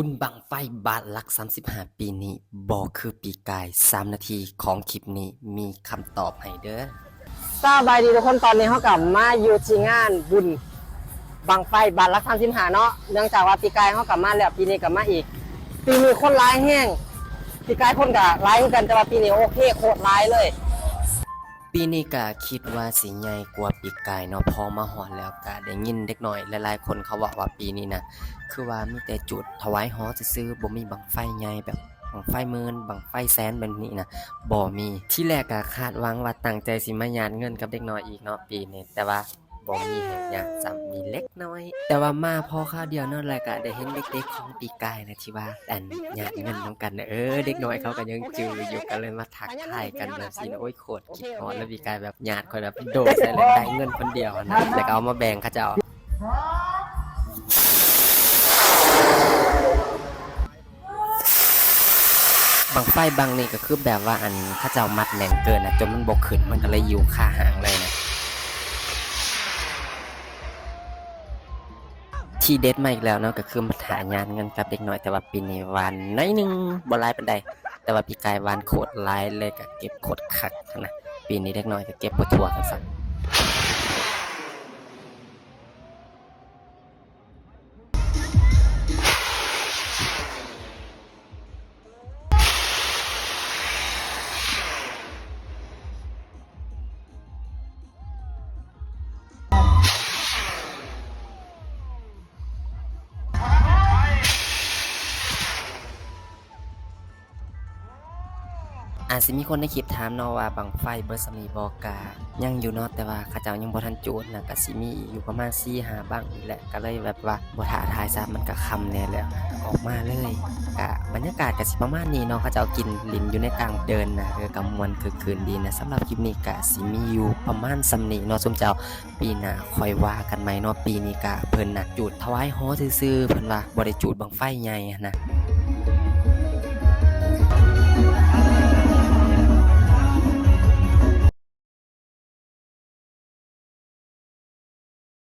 บุญบั้งไฟบาทหลัก35ปีนี้บ่คือปีกาย3นาทีของคลิปนี้มีคำตอบให้เด้อสบายดีทุกคนตอนนี้เขากลับมาอยู่ที่งานบุญบังไฟบาทหลัก35เนาะเนื่องจากว่าปีกายเขากลับมาแล้วปีนี้กลับมาอีกปีนี้คนร้ายแห้งปีกายคนกับร้ายเหมือนกันแต่ว่าปีนี้โอเคโคตรร้ายเลยปีนี้ก็คิดว่าสิใหญ่กว่าปีกายเนาะพอมาฮอดแล้วก็ได้ยินเด็กน้อยหลายๆคนเขาบอกว่าปีนี้นะคือว่ามีแต่จุดถวายฮอซื่อๆบ่มีบั้งไฟใหญ่แบบบั้งไฟหมื่นบั้งไฟแสนแบบนี้นะบ่มีที่แรกก็คาดหวังว่าตั้งใจสิมาหยาดเงินกับเด็กน้อยอีกเนาะปีนี้แต่ว่าบ่มีให้หยาดซ้ำมีเล็กน้อยแต่ว่ามาพอคราวเดียวเนาะแล้วก็ได้เห็นเด็กๆของปีกายนะที่ว่าหยาดเงินนำกันนะเด็กน้อยเขาก็ยังจืออยู่กันเลยมาทักทายกันแบบสิโอ้ยโคตรคิดฮอดแล้วปีกายแบบหยาดค่อยแบบโดดใส่เลยได้เงินคนเดียวนะแล้วก็เอามาแบ่งเขาเจ้าบังไฟบังนี่ก็คือแบบว่าเข้าเจ้ามัดแน่นเกินนะจนมันบกขึ้นมันก็เลยอยู่คาหางเลยนะที่เด็ดมาอีกแล้วเนาะก็คือมาหางานเงินกับเด็กน้อยแต่ว่าปีนี้วันน้อยนึงบ่หลายปานใดแต่ว่าปีกายวันโคตรหลายเลยก็เก็บโคตรคักนะปีนี้เด็กน้อยก็เก็บบ่ทั่วกันซะอาจสิมีคนในคลิปถามเนาะว่าบังไฟเบิดสมีบ่กายังอยู่เนาะแต่ว่าเขาเจ้ายังบ่ทันจุดนะก็สิมีอยู่ประมาณ 4-5 บังนี่แหละก็เลยแบบว่าบ่ท้าทายซะมันก็ค่ำแน่แล้วออกมาเลยก็บรรยากาศก็สิประมาณนี้เนาะเขาเจ้ากินลิ้นอยู่ในกลางเดินนะก็ม่วนคือคืนดีนะสำหรับคลิปนี้ก็สิมีอยู่ประมาณส่ำนี้เนาะซุมเจ้าปีหน้าค่อยว่ากันใหม่เนาะปีนี้ก็เพิ่นน่ะจุดถวายฮอซื่อๆเพิ่นว่าบ่ได้จุดบังไฟใหญ่นะ